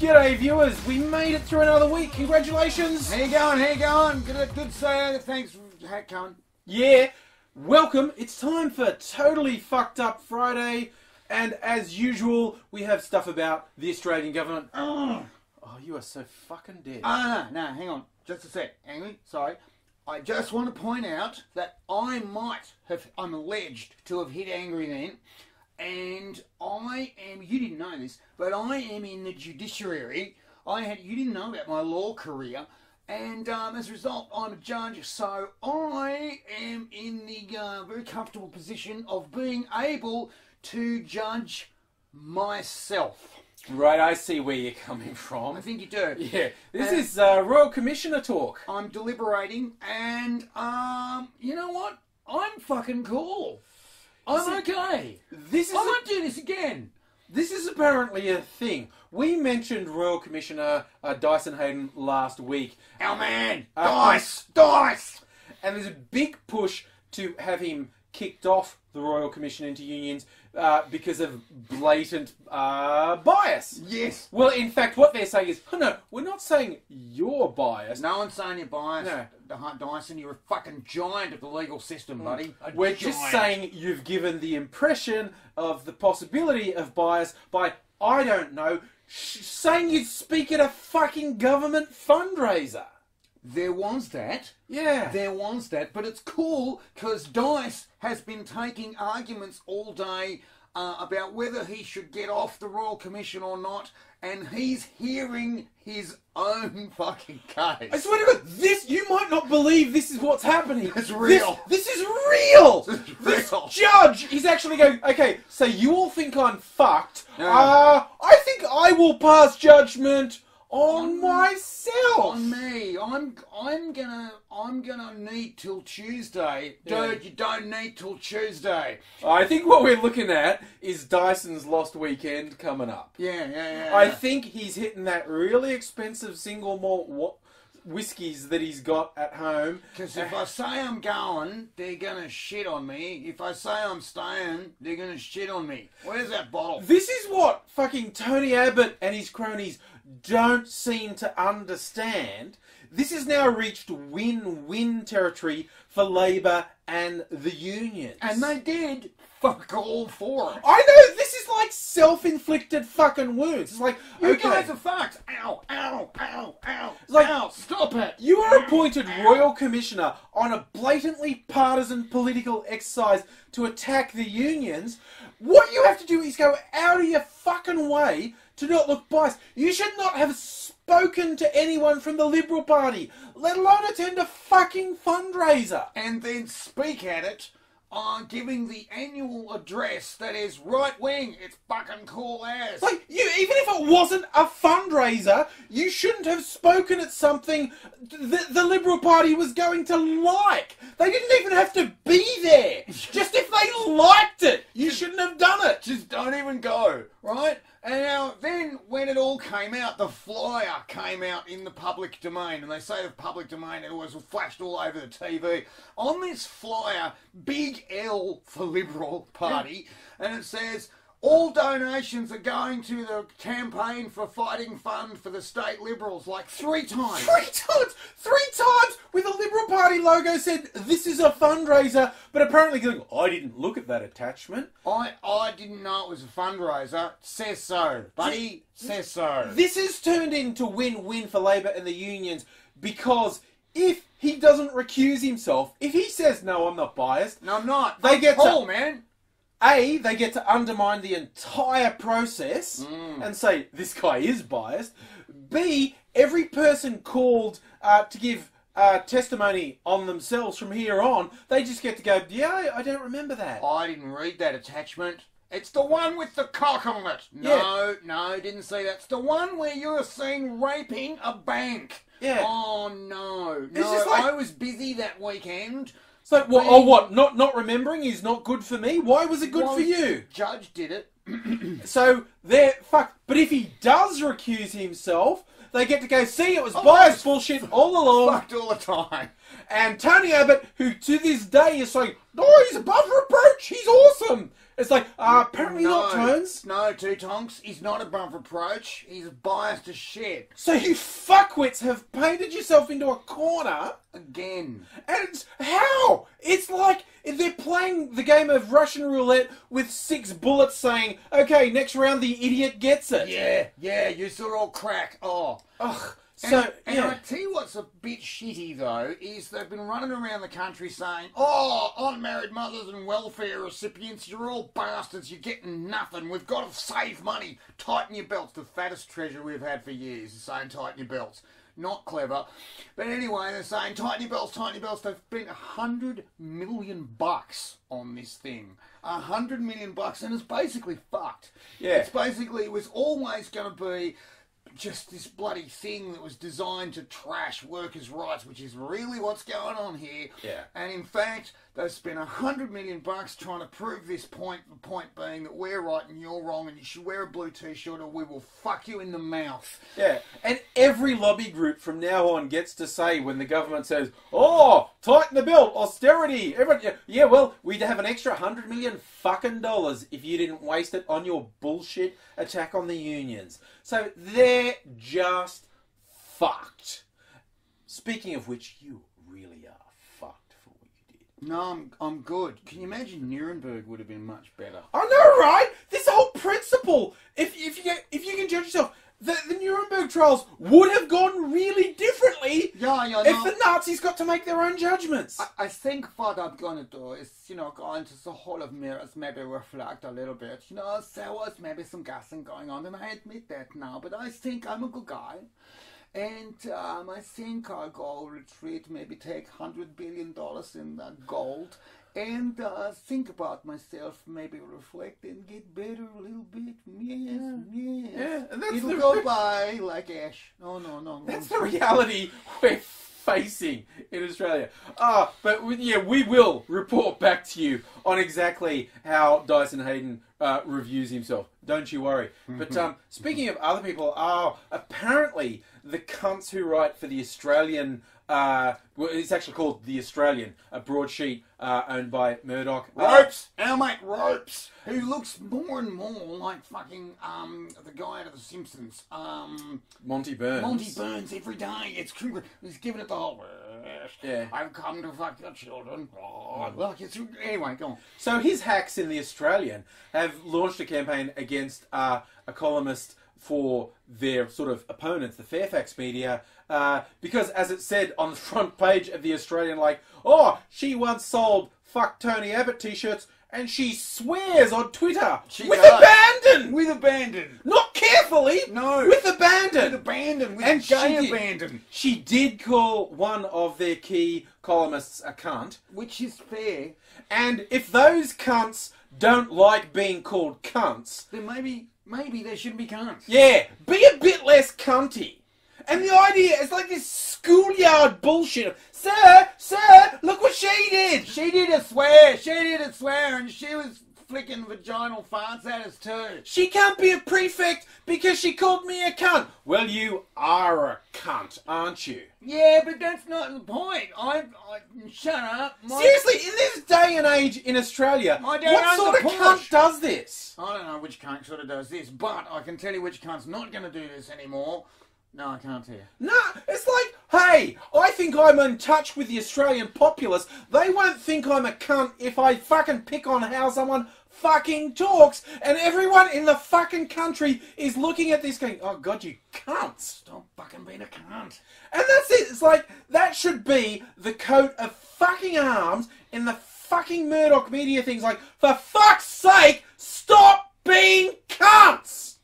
G'day viewers, we made it through another week. Congratulations. How you going? How you going? Good say. Thanks for hat coming. Yeah, welcome. It's time for Totally Fucked Up Friday. And as usual, we have stuff about the Australian government. Oh, you are so fucking dead. No, hang on. Just a sec. Angry, sorry. I just want to point out that I'm alleged to have hit Angry then. And I am, you didn't know this, but I am in the judiciary. You didn't know about my law career. And as a result, I'm a judge. So I am in the very comfortable position of being able to judge myself. Right, I see where you're coming from. I think you do. Yeah, this is Royal Commissioner talk. I'm deliberating, and you know what? I'm fucking cool. I'm okay. I won't do this again. This is apparently a thing. We mentioned Royal Commissioner Dyson Heydon last week. Our man, Dice! And there's a big push to have him kicked off the Royal Commission into unions because of blatant bias. Yes. Well, in fact, what they're saying is, oh, no, we're not saying you're biased. No one's saying you're biased. No. Dyson, you're a fucking giant of the legal system, buddy. We're just saying you've given the impression of the possibility of bias by, I don't know, saying you'd speak at a fucking government fundraiser. There was that. Yeah. There was that. But it's cool because Dice has been taking arguments all day about whether he should get off the Royal Commission or not. And he's hearing his own fucking case. I swear to God, you might not believe this is what's happening. It's real. This is real. This judge is actually going, okay, so you all think I'm fucked. No. I think I will pass judgment on myself. On me. I'm gonna need till Tuesday. Yeah. Dude, you don't need till Tuesday. I think what we're looking at is Dyson's lost weekend coming up. Yeah. I think he's hitting that really expensive single malt whiskies that he's got at home. Because if I say I'm going, they're gonna shit on me. If I say I'm staying, they're gonna shit on me. Where's that bottle? This is what fucking Tony Abbott and his cronies don't seem to understand. This has now reached win-win territory for Labor and the unions. And they did fuck all for it. I know, this is like self-inflicted fucking wounds. It's like, You okay, guys are fucked. Ow. It's like, ow, stop it. you are appointed Royal Commissioner on a blatantly partisan political exercise to attack the unions. What you have to do is go out of your fucking way to not look biased. You should not have spoken to anyone from the Liberal Party, let alone attend a fucking fundraiser. And then speak at it giving the annual address that is right wing. It's fucking cool as. Like, even if it wasn't a fundraiser, you shouldn't have spoken at something the Liberal Party was going to like. They didn't even have to be there. Just if they liked it, you shouldn't have done it. Just don't even go, right? And now, then, when it all came out, the flyer came out in the public domain. And they say the public domain, it was flashed all over the TV. On this flyer, big L for Liberal Party, and it says, all donations are going to the campaign for fighting fund for the state Liberals, like 3 times. 3 times! 3 times with a Liberal Party logo said, this is a fundraiser, but apparently going, I didn't look at that attachment. I didn't know it was a fundraiser. Says so, buddy. Says so. This has turned into win-win for Labor and the unions because if he doesn't recuse himself, if he says, no, I'm not biased. No, I'm not. They get cool, man. A, they get to undermine the entire process and say, this guy is biased. B, every person called to give testimony on themselves from here on, they just get to go, yeah, I don't remember that. I didn't read that attachment. It's the one with the cock on it. Yeah. No, didn't see that. It's the one where you're seen raping a bank. Yeah. Oh, no. It's just like, I was busy that weekend. It's like, what? Not remembering is not good for me? Why was it good for you? Judge did it. So, they're fucked. But if he does recuse himself, they get to go, see, it was biased bullshit all along. Fucked all the time. And Tony Abbott, who to this day is saying, no, he's above reproach, he's awesome. It's like, apparently not, Tones. No, Two Tonks, he's not above reproach. He's biased as shit. So you fuckwits have painted yourself into a corner. Again. And how? It's like they're playing the game of Russian roulette with 6 bullets saying, okay, next round the idiot gets it. Yeah, you saw all crack. Oh. Ugh. And I tell you what's a bit shitty though, is they've been running around the country saying, oh, unmarried mothers and welfare recipients, you're all bastards, you're getting nothing, we've got to save money, tighten your belts. The fattest treasure we've had for years is saying tighten your belts. Not clever. But anyway, they're saying tighten your belts, tighten your belts. They've spent $100 million on this thing. $100 million, and it's basically fucked. Yeah. It's basically, it was always going to be just this bloody thing that was designed to trash workers' rights, which is really what's going on here. Yeah. And in fact, they've spent $100 million trying to prove this point, the point being that we're right and you're wrong and you should wear a blue t-shirt or we will fuck you in the mouth. Yeah, and every lobby group from now on gets to say when the government says, oh, tighten the belt, austerity, everyone, yeah, well, we'd have an extra $100 million fucking dollars if you didn't waste it on your bullshit attack on the unions. So they're just fucked. Speaking of which, you really are fucked for what you did. No, I'm good. Can you imagine Nuremberg would have been much better? I know, right? This whole principle, if you can judge yourself, the Nuremberg trials would have gone really differently if the Nazis got to make their own judgments. I think what I'm going to do is, go into the hall of mirrors, maybe reflect a little bit. There was maybe some gassing going on, and I admit that now, but I think I'm a good guy. And I think I'll go retreat, maybe take $100 billion in gold, and think about myself, maybe reflect and get better a little bit. Yes. Yeah, and that's it'll go by like ash. Oh, no. That's the reality we're facing in Australia. But we will report back to you on exactly how Dyson Heydon reviews himself. Don't you worry. But speaking of other people, apparently the cunts who write for the Australian, it's actually called The Australian, a broadsheet owned by Murdoch. Ropes! Our mate Ropes, who looks more and more like fucking the guy out of The Simpsons. Monty Burns. Monty Burns every day. It's true. He's giving it the whole... Yeah. I've come to fuck your children. Anyway, go on. So his hacks in The Australian have launched a campaign against a columnist for their sort of opponents, the Fairfax media, because as it said on the front page of The Australian, she once sold fuck Tony Abbott t-shirts and she swears on Twitter with abandon! With abandon! Not carefully! No! With abandon! With abandon! With and gay abandon! She did call one of their key columnists a cunt. Which is fair. And if those cunts don't like being called cunts... then maybe they shouldn't be cunts. Yeah, be a bit less cunty. And the idea is like this schoolyard bullshit. Sir, look what she did. She did a swear, and she was flicking vaginal farts at us too. She can't be a prefect because she called me a cunt. Well, you are a cunt, aren't you? Yeah, but that's not the point. Shut up. Seriously, in this day and age in Australia, what sort of cunt does this? I don't know which cunt sort of does this, but I can tell you which cunt's not going to do this anymore. No, I can't tell you. No, it's like, hey, I think I'm in touch with the Australian populace. They won't think I'm a cunt if I fucking pick on how someone fucking talks, and everyone in the fucking country is looking at this going, oh God, you cunts. Stop fucking being a cunt. And that's it. It's like, that should be the coat of fucking arms in the fucking Murdoch media things. Like, for fuck's sake, stop being cunts!